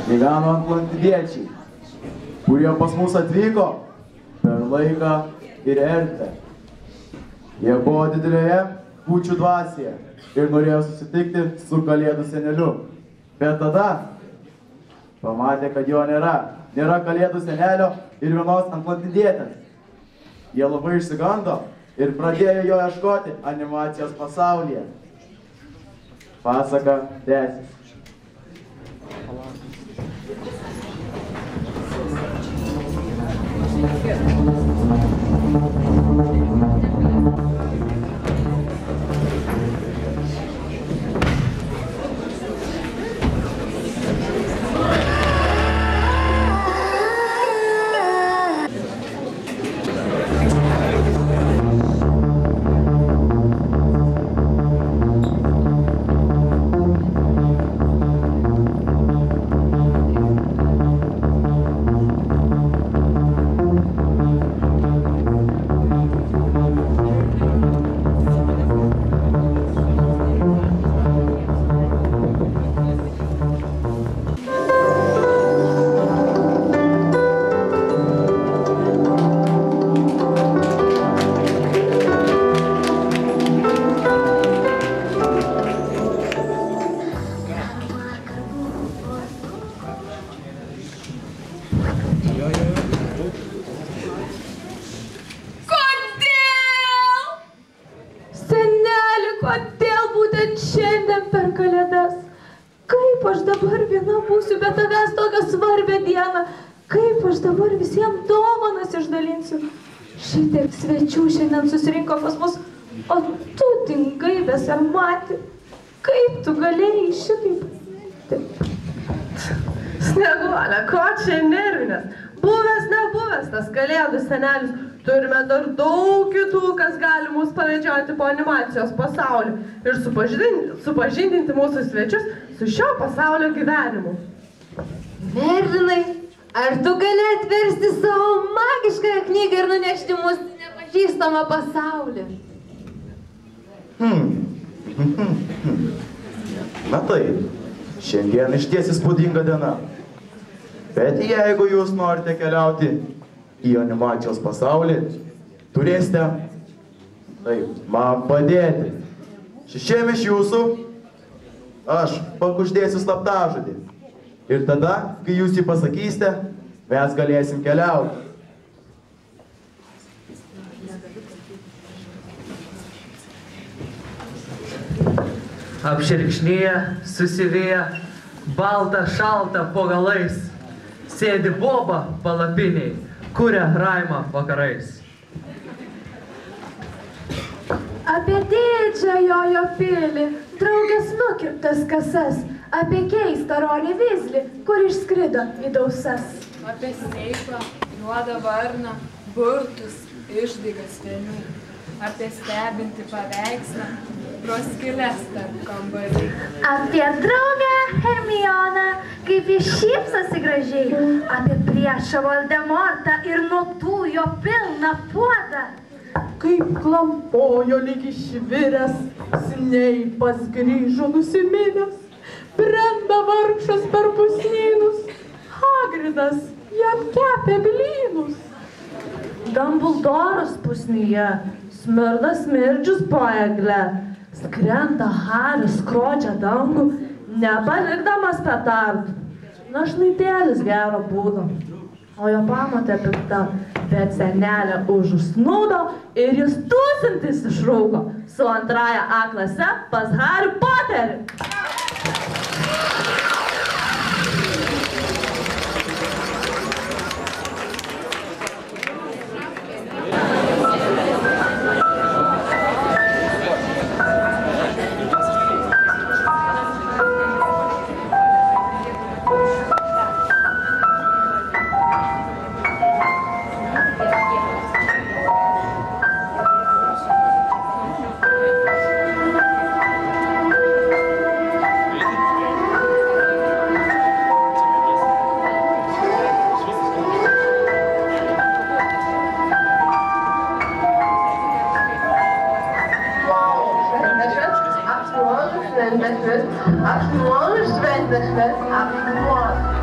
gyveno atlantidiečiai, kurie pas mus atvyko per laiką ir erdvę. Jie buvo didelėje kūčių dvasioje ir norėjo susitikti su Kalėdų seneliu. Bet tada pamatė, kad jo nėra. Nėra Kalėdų senelio ir vienos atlantidietės. Jie labai išsigando ir pradėjo jo ieškoti animacijos pasaulyje. Pasaka tęsis. Šitiek svečių šiandien susirinko pas mus, o tu dingai besarmati. Kaip tu galėjai šitaip? Snieguolė, ko čia nervinės? Buvęs, nebuvęs tas Kalėdų senelis. Turime dar daug kitų, kas gali mus pavedžioti po animacijos pasaulį ir supažindinti mūsų svečius su šio pasaulio gyvenimu. Merlinai, ar tu gali atversti savo magiškąją knygą ir nunešti mus į nepažįstamą pasaulį? Na taip, šiandien išties įspūdinga diena. Bet jeigu jūs norite keliauti į animacijos pasaulį, turėsite man padėti. Šešiem iš jūsų aš pakuždėsiu slaptažodį. Ir tada, kai jūs jį pasakysite, mes galėsim keliauti. Apšerkšnyje, susivyję, balta šalta po galais, sėdi boba palapiniai, kuria raimą vakarais. Apie didžiąją pilį, draugės nukirptas kasas, apie keistą rolį vizlį, kur išskrido į dausas. Apie seifą, juodą varną, burtus, išdaigas vėlių. Apie stebintį paveikslą, pro skyles tarp kambarių. Apie draugę Hermioną, kaip jis šypsosi gražiai. Apie priešą Voldemortą ir nuotų jo pilną puodą. Kaip klampojo lyg išviręs, Sneipas grįžo nusiminęs. Brenda vargšas per pusnynus, Hagridas jam kepė blynus. Dumbledoras pusnyje, smirda smirdžius po egle, skrenda Haris, skrodžia dangų, nepalikdamas petardų. Našlaitėlis gero būdo, o jo pamotė pikta, bet senelė užsnūdo ir jis tūsintis išrūko su antraja A klase pas Harry Potterį. Kol šventės apsimoka.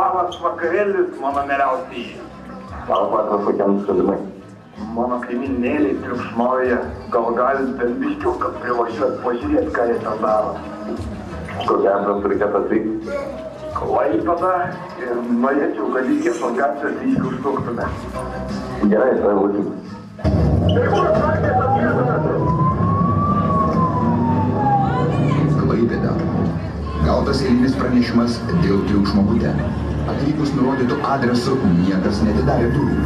Labas vakarėlis, mano mieliausiai. Labas kokiam šalimai. Mano kaimynėliai triukšmauja. Gal galit bent biškiuką privažiuot, pažiūrėt, ką jie ten daro. Kokią adresą reikėtų atvykti? Klaipėda ir norėčiau, kad iki gatvės ryškiai užsuktume. Gerai, tai būsim. Klaipėda. Gautas eilinis pranešimas dėl triukšmo bute. Atvykus nurodytų adresu niekas netidarė durų.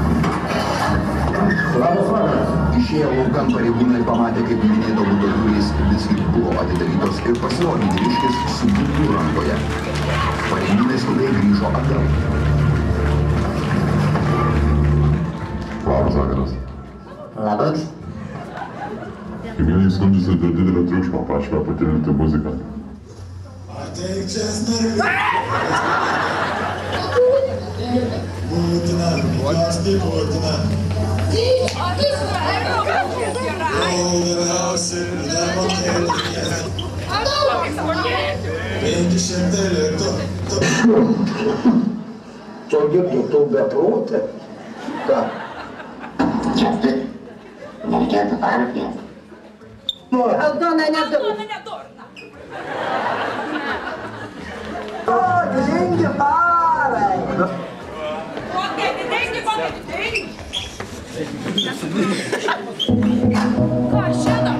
Labas vakaras. Išėję laukan pareigūnai pamatė, kaip minėto buto durys visgi buvo atidarytos ir pasirodė vyriškis su ginklu rankoje. Pareigūnai skubiai grįžo atgal. Labas vakaras. Labas. Kaimynai skundžiasi dėl didelio triukšmo, prašome patikrinti muziką. Ateik čia snarvi. Būtina, įkasti būtina. Vyriausi, dar mokėti. 500 litų. Čia girdi, tu beprotė. Ką? Čia tu. Nereikėtų parapėti. Aldona nedurna. O, didingi parai. Kokie didingi. Ką šiandien?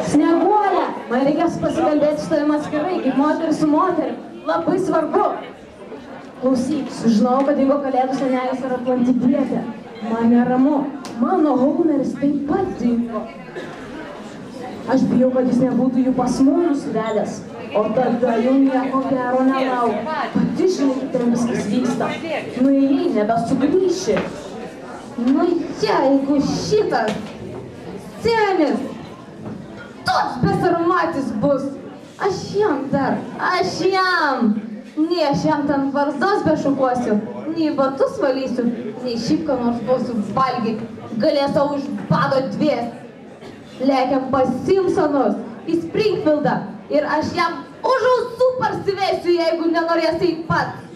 Snieguolė, man reikės pasikalbėti su tavim atskirai, kaip moteris su moterim. Labai svarbu. Klausyk, sužinau, kad dingo kalėdų senelis ir Atlantidietė. Man neramu. Mano Haumeris taip pat dingo. Aš bijau, kad jis nebūtų jų pas mus nusivedęs. O tada jau nieko gero nelauk. Pati žinai, kaip ten viskas vyksta. Nuėjai, nebesugrįši. Nu jeigu šitas senis toks besarmatis bus, aš jam, nei aš jam ten varzdos bešukuosiu, nei batus valysiu, nei šiaip ką nors duosiu valgyt, galės savo už bado dvies. Lekiam pas Simpsonus į Springfieldą ir aš jam už ausų parsivesiu, jeigu nenorės eit pats.